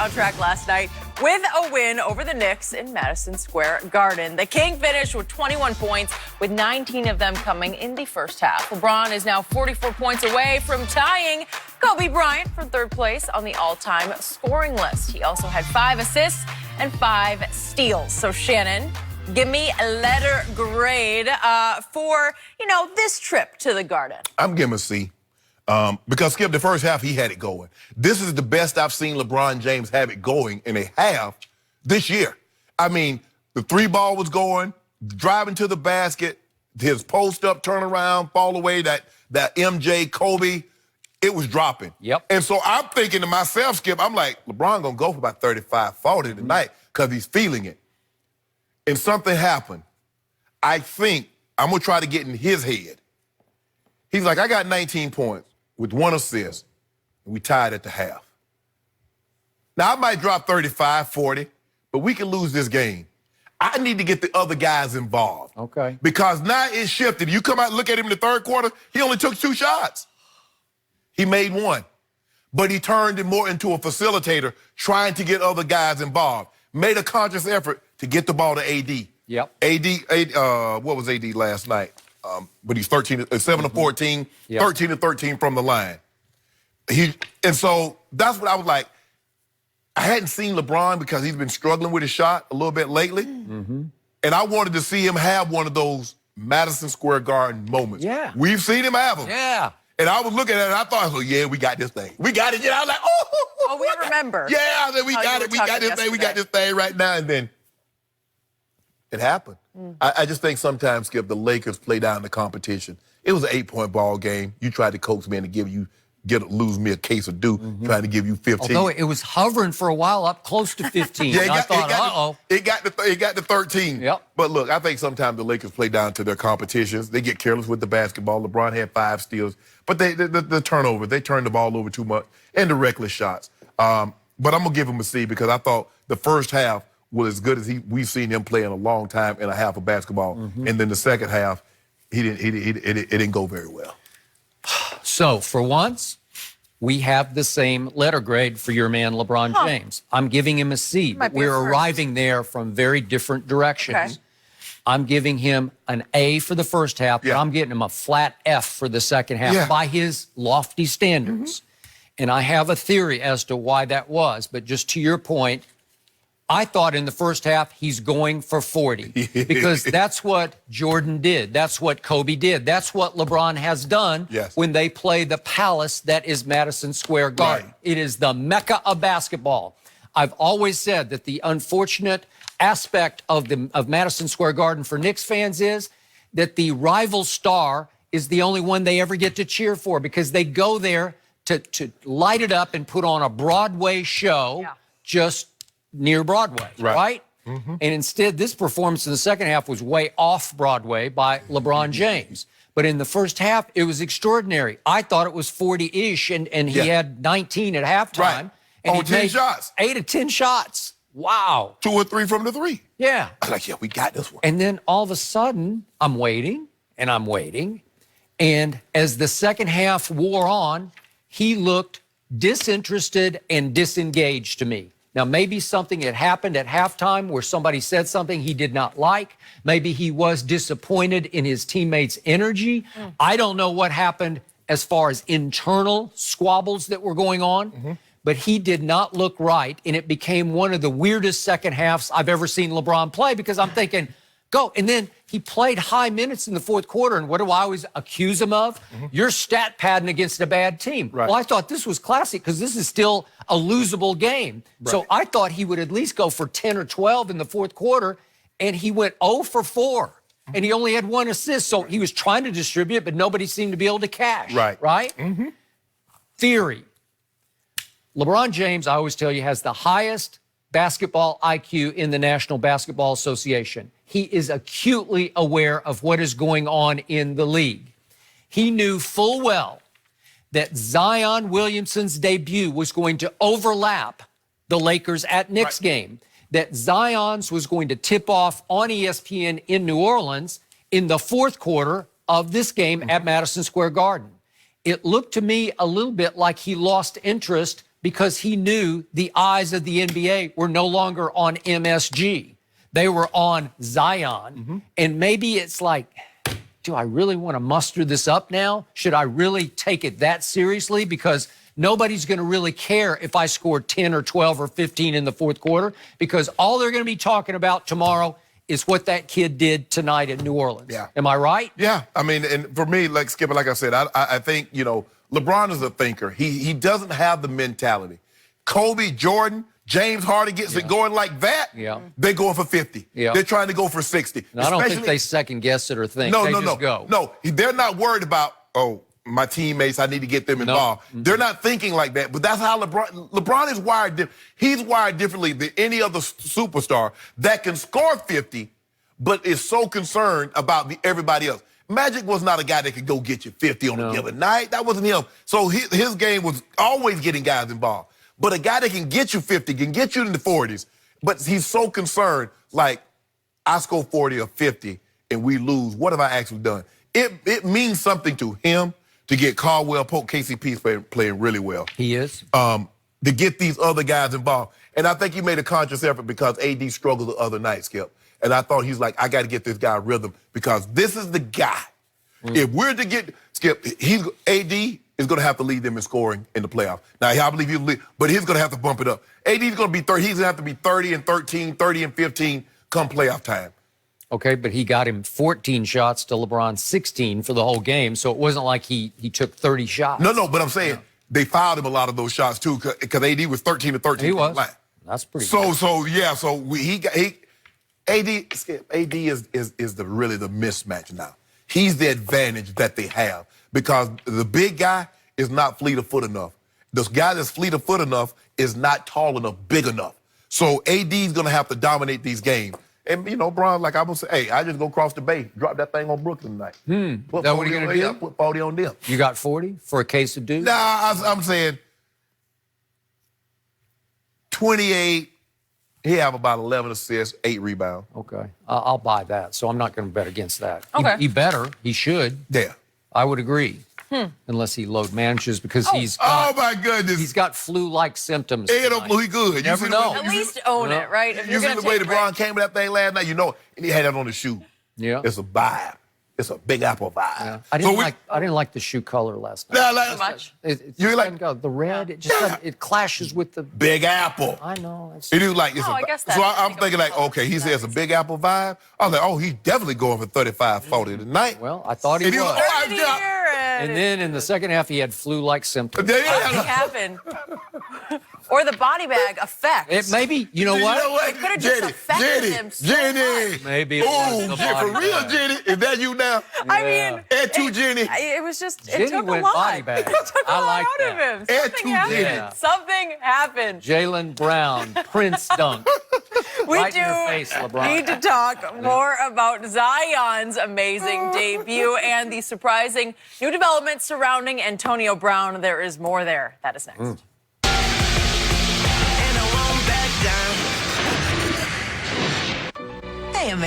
on track last night with a win over the Knicks in Madison Square Garden. The King finished with 21 points, with 19 of them coming in the first half. LeBron is now 44 points away from tying Kobe Bryant for third place on the all-time scoring list. He also had 5 assists and 5 steals. So, Shannon, give me a letter grade for, this trip to the Garden. I'm giving a C. Because, Skip, the first half, he had it going. This is the best I've seen LeBron James have it going in a half this year. I mean, the 3-ball was going, driving to the basket, his post-up, turnaround, fall away, that MJ, Kobe, it was dropping. Yep. And so I'm thinking to myself, Skip, I'm like, LeBron going to go for about 35, 40 tonight because he's feeling it. And something happened. I think I'm going to try to get in his head. He's like, I got 19 points with 1 assist, and we tied at the half. Now, I might drop 35, 40, but we can lose this game. I need to get the other guys involved. Okay. Because now it's shifted. You come out and look at him in the third quarter, he only took 2 shots. He made 1. But he turned it more into a facilitator, trying to get other guys involved. Made a conscious effort to get the ball to AD. Yep. AD, what was AD last night? But he's 7 of 14, yep. 13 of 13 from the line. And so that's what I was like. I hadn't seen LeBron because he's been struggling with his shot a little bit lately. Mm-hmm. And I wanted to see him have one of those Madison Square Garden moments. Yeah. We've seen him have them. Yeah. And I was looking at it and I thought, yeah, we got this thing. We got it. I was like, oh, we remember. Yeah, I said, we got it. We got this thing. We got this thing right now. And then it happened. I just think sometimes, Skip, the Lakers play down the competition. It was an 8-point ball game. You tried to coax me into lose me a case of dew, trying to give you 15. Although it was hovering for a while up close to 15. Yeah, I thought, uh-oh. It got to 13. Yep. But look, I think sometimes the Lakers play down to their competitions. They get careless with the basketball. LeBron had 5 steals. But the turnover, they turned the ball over too much, and the reckless shots. But I'm going to give him a C because I thought the first half was as good as we've seen him play in a long time in a half of basketball. And then the second half, it didn't go very well. So, for once, we have the same letter grade for your man, LeBron James. I'm giving him a C, but we're arriving there from very different directions. Okay. I'm giving him an A for the first half, but I'm getting him a flat F for the second half by his lofty standards. And I have a theory as to why that was, but just to your point, I thought in the first half he's going for 40 because that's what Jordan did. That's what Kobe did. That's what LeBron has done when they play the palace that is Madison Square Garden. Right. It is the mecca of basketball. I've always said that the unfortunate aspect of Madison Square Garden for Knicks fans is that the rival star is the only one they ever get to cheer for because they go there to light it up and put on a Broadway show just near Broadway, right? And instead, this performance in the second half was way off Broadway by LeBron James. But in the first half, it was extraordinary. I thought it was 40-ish, and he had 19 at halftime. Right. And on 10 shots. 8 of 10 shots. Wow. 2 or 3 from the 3. Yeah. I was like, we got this one. And then all of a sudden, I'm waiting, and I'm waiting. And as the second half wore on, he looked disinterested and disengaged to me. Now, maybe something had happened at halftime where somebody said something he did not like. Maybe he was disappointed in his teammates' energy. I don't know what happened as far as internal squabbles that were going on, but he did not look right, and it became one of the weirdest second halves I've ever seen LeBron play because I'm thinking, go. And then he played high minutes in the fourth quarter, and what do I always accuse him of? You're stat padding against a bad team. Right. Well, I thought this was classic because this is still a losable game. Right. So I thought he would at least go for 10 or 12 in the fourth quarter, and he went 0 for 4, and he only had 1 assist. So he was trying to distribute, but nobody seemed to be able to cash. Right? Theory. LeBron James, I always tell you, has the highest basketball IQ in the National Basketball Association. He is acutely aware of what is going on in the league. He knew full well that Zion Williamson's debut was going to overlap the Lakers at Knicks game, that Zion's was going to tip off on ESPN in New Orleans in the fourth quarter of this game at Madison Square Garden. It looked to me a little bit like he lost interest because he knew the eyes of the NBA were no longer on MSG. They were on Zion. And maybe it's like, do I really want to muster this up now? Should I really take it that seriously? Because nobody's going to really care if I score 10 or 12 or 15 in the fourth quarter, because all they're going to be talking about tomorrow is what that kid did tonight in New Orleans. Yeah. Am I right? Yeah. I mean, and for me, like Skipper, like I said, I think, you know, LeBron is a thinker. He doesn't have the mentality. Kobe, Jordan, James Harden gets it going like that. Yeah. They're going for 50. Yeah. They're trying to go for 60. And I don't think they second guess it or think. No, they no, just no. go. No, they're not worried about, oh, my teammates, I need to get them involved. They're not thinking like that. But that's how LeBron is wired. He's wired differently than any other superstar that can score 50, but is so concerned about everybody else. Magic was not a guy that could go get you 50 on a given night. That wasn't him. So his game was always getting guys involved. But a guy that can get you 50, can get you in the 40s, but he's so concerned, like, I score 40 or 50 and we lose. What have I actually done? It means something to him to get Caldwell Pope. KCP's playing really well. He is. To get these other guys involved. And I think he made a conscious effort because AD struggled the other night, Skip. And I thought he's like, I got to get this guy rhythm because this is the guy. If we're to get, Skip, AD is going to have to lead them in scoring in the playoffs. Now, I believe he'll lead, but he's going to have to bump it up. AD's going to be 30. He's going to have to be 30 and 13, 30 and 15 come playoff time. Okay, but he got him 14 shots to LeBron's 16 for the whole game, so it wasn't like he took 30 shots. No, but I'm saying they fouled him a lot of those shots too because AD was 13 to 13. He was. That's pretty good. So AD is really the mismatch now. He's the advantage that they have because the big guy is not fleet of foot enough. This guy that's fleet of foot enough is not tall enough, big enough. So AD's going to have to dominate these games. And, you know, Bron, like I would say, hey, I just go across the bay, drop that thing on Brooklyn tonight. Is that what you're going to do? Put 40 on them. You got 40 for a case of dude? Nah, I'm saying 28. He have about 11 assists, 8 rebounds. Okay. I'll buy that, so I'm not going to bet against that. Okay. He better. He should. Yeah. I would agree. Unless he load manages because he's Oh, my goodness. he's got flu-like symptoms. He don't tonight. know he good. You Never see the way- know. At least own it, right? If You you're see gonna the way take LeBron breaks. came with that thing last night, you know, and he had that on the shoe. Yeah. It's a vibe. It's a Big Apple vibe. Yeah. I didn't like the shoe color last night. Nah, like, Too much. It You just like- doesn't go. The red, it just doesn't, it clashes with the. Big Apple. I know. It's, It is like it's Oh, a, I guess so that- I'm thinking like, okay, he says a Big Apple vibe. I was like, oh, he's definitely going for 35, 40 tonight. well, I thought he And was. was, oh, Good to hear it. And then in the second half, he had flu-like symptoms. There you Nothing go. happened. Or the body bag effect. It maybe, you know You what? know what? It could've just affected him so Jenny. much. Maybe it Oh, was the for body real, bag. Jenny. Is that you now? I mean, Add two, Jenny. it was just, it Jenny took a went lot. body bag. It took a I lot like out that. of him. Add Something two happened. Jenny. Something happened. Jaylen Brown, Prince Dunk. We Right do in your face, LeBron. need to talk more about Zion's amazing debut and the surprising new developments surrounding Antonio Brown. There is more there. That is next. Hey, America.